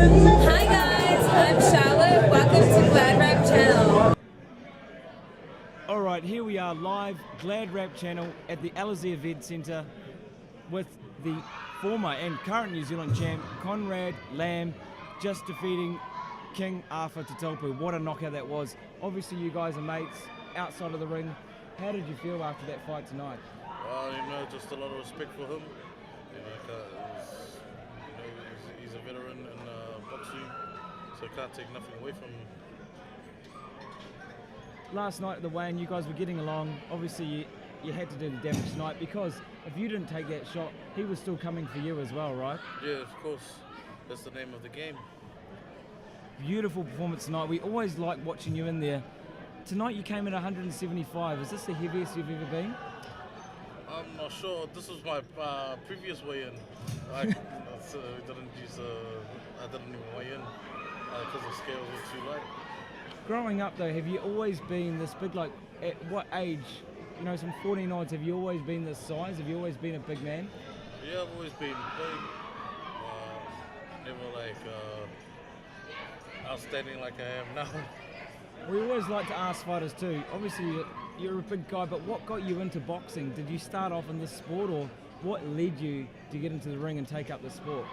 Hi guys, I'm Charlotte. Welcome to GladrapChannel. Alright, here we are live, GladrapChannel at the Alizé Event Centre with the former and current New Zealand champ, Conrad Lam, just defeating King Afa Tatupu. What a knockout that was. Obviously you guys are mates outside of the ring. How did you feel after that fight tonight? Just a lot of respect for him. He's a veteran in boxing, so can't take nothing away from him. Last night at the weigh-in, you guys were getting along. Obviously, you had to do the damage tonight because if you didn't take that shot, he was still coming for you as well, right? Yeah, of course. That's the name of the game. Beautiful performance tonight. We always like watching you in there. Tonight you came in 175. Is this the heaviest you've ever been? I'm not sure. This was my previous weigh-in. I didn't even weigh in because the scales were too light. Growing up though, have you always been this big? Like, at what age? You know, some 14 odds. Have you always been this size? Have you always been a big man? Yeah, I've always been big. Never like outstanding like I am now. We always like to ask fighters too. Obviously, you're a big guy, but what got you into boxing? Did you start off in this sport, or what led you to get into the ring and take up the sport?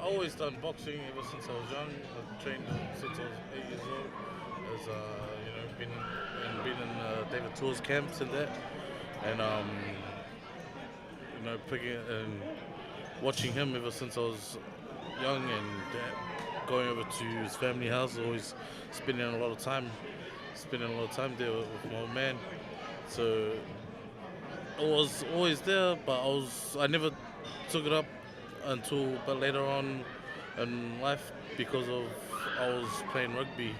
I always done boxing ever since I was young. I've trained since I was 8 years old. As been in David Tour's camps and that, and picking and watching him ever since I was young, and going over to his family house, always spending a lot of time there with my old man. So I was always there, but I never took it up until later on in life because of I was playing rugby.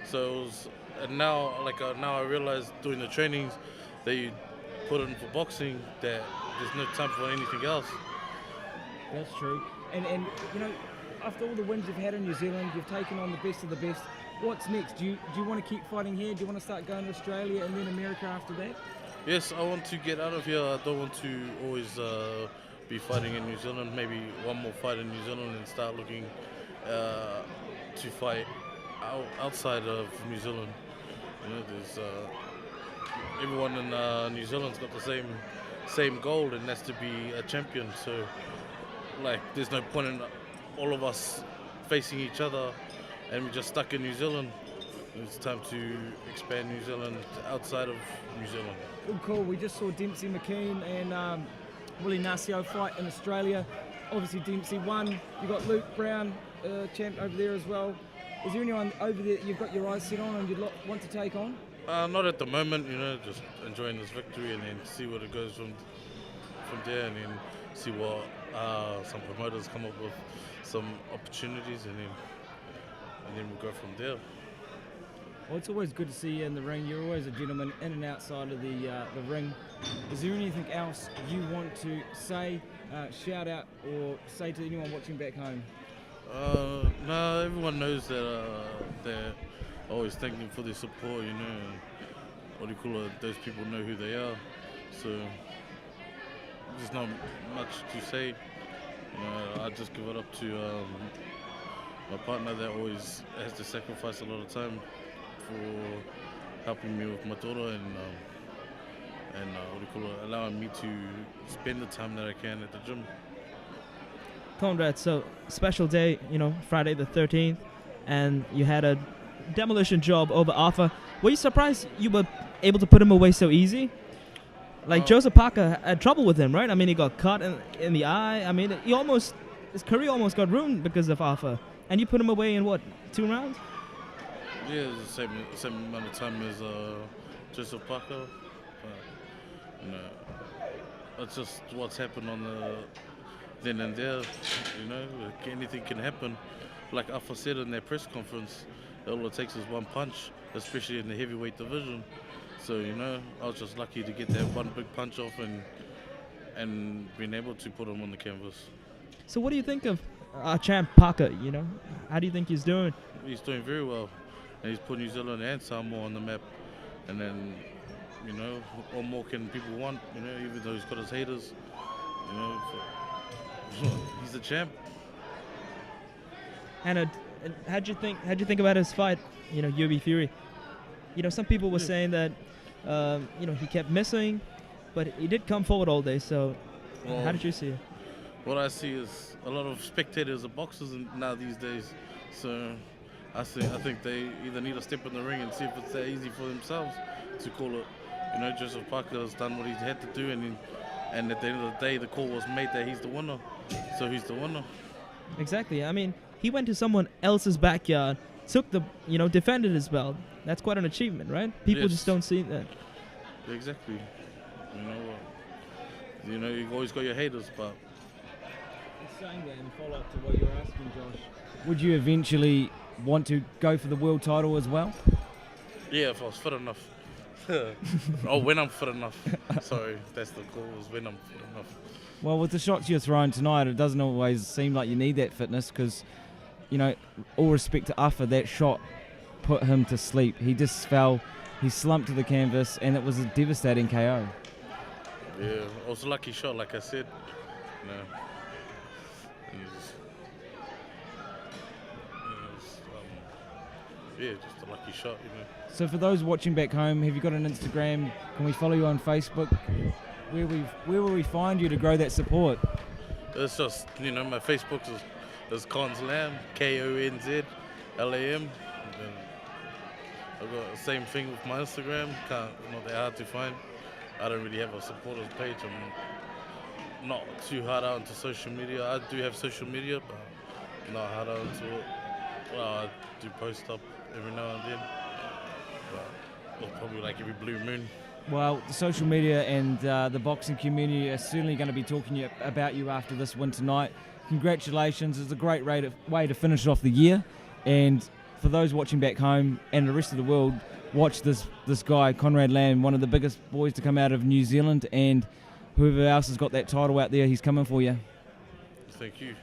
So it was, and now I realize doing the trainings that you put in for boxing that there's no time for anything else. That's true. And you know, after all the wins you've had in New Zealand, you've taken on the best of the best. What's next? Do you want to keep fighting here? Do you want to start going to Australia and then America after that? Yes, I want to get out of here. I don't want to always be fighting in New Zealand. Maybe one more fight in New Zealand and start looking to fight outside of New Zealand. You know, there's everyone in New Zealand's got the same goal, and that's to be a champion. So, like, there's no point in all of us facing each other and we're just stuck in New Zealand. It's time to expand New Zealand outside of New Zealand. Good call. We just saw Dempsey McKean and Willie Nacio fight in Australia. Obviously Dempsey won. You got Luke Brown, champ over there as well. Is there anyone over there you've got your eyes set on and you'd want to take on? Not at the moment, just enjoying this victory and then see where it goes from there, and then see what some promoters come up with some opportunities, and then we'll go from there. Well, it's always good to see you in the ring. You're always a gentleman in and outside of the ring. Is there anything else you want to say, shout out, or say to anyone watching back home? No, everyone knows that they're always thanking for their support, and what do you call it, those people know who they are, so there's not much to say. I just give it up to my partner that always has to sacrifice a lot of time for helping me with my daughter, and allowing me to spend the time that I can at the gym. Conrad, so special day, Friday the 13th, and you had a demolition job over Afa. Were you surprised you were able to put him away so easy? Like Joseph Parker had trouble with him, right? I mean, he got cut in the eye. I mean, his career almost got ruined because of Afa. And you put him away in what, 2 rounds? Yeah, it's the same amount of time as Joseph Parker. That's just what's happened on the then and there. Anything can happen. Like Afa said in their press conference, all it takes is one punch, especially in the heavyweight division. So, I was just lucky to get that one big punch off and being able to put him on the canvas. So what do you think of champ Parker, How do you think he's doing? He's doing very well. And he's put New Zealand and Samoa on the map. And then, what more can people want, even though he's got his haters. He's the champ. And how'd you think about his fight? You know, UB Fury. You know, some people were saying that you know, he kept missing, but he did come forward all day. So how did you see it? What I see is a lot of spectators are boxers now these days. So I think they either need to step in the ring and see if it's that easy for themselves to call it. You know, Joseph Parker has done what he had to do, and at the end of the day, the call was made that he's the winner. So he's the winner. Exactly. I mean, he went to someone else's backyard, took the, you know, defended his belt. That's quite an achievement, right? People just don't see that. Exactly. You know, you've always got your haters, but. Saying that in follow-up to what you're asking, Josh, would you eventually want to go for the world title as well? Yeah, if I was fit enough. Oh, when I'm fit enough. Sorry, that's the call, is when I'm fit enough. Well, with the shots you're throwing tonight, it doesn't always seem like you need that fitness because, you know, all respect to Afa, that shot put him to sleep. He just fell, he slumped to the canvas, and it was a devastating KO. Yeah, it was a lucky shot, like I said. You know, just a lucky shot, you know. So for those watching back home, have you got an Instagram? Can we follow you on Facebook? Where will we find you to grow that support? It's just, you know, my Facebook is Conrad Lam, KONZLAM. I've got the same thing with my Instagram. Not that hard to find. I don't really have a supporters page. I'm not too hard out into social media. I do have social media, but not hard out into it. Well, I do post up every now and then, but probably like every blue moon. Well, the social media and the boxing community are certainly going to be talking about you after this win tonight. Congratulations. It's a great way to finish off the year. And for those watching back home and the rest of the world, watch this guy, Conrad Lam, one of the biggest boys to come out of New Zealand. And whoever else has got that title out there, he's coming for you. Thank you.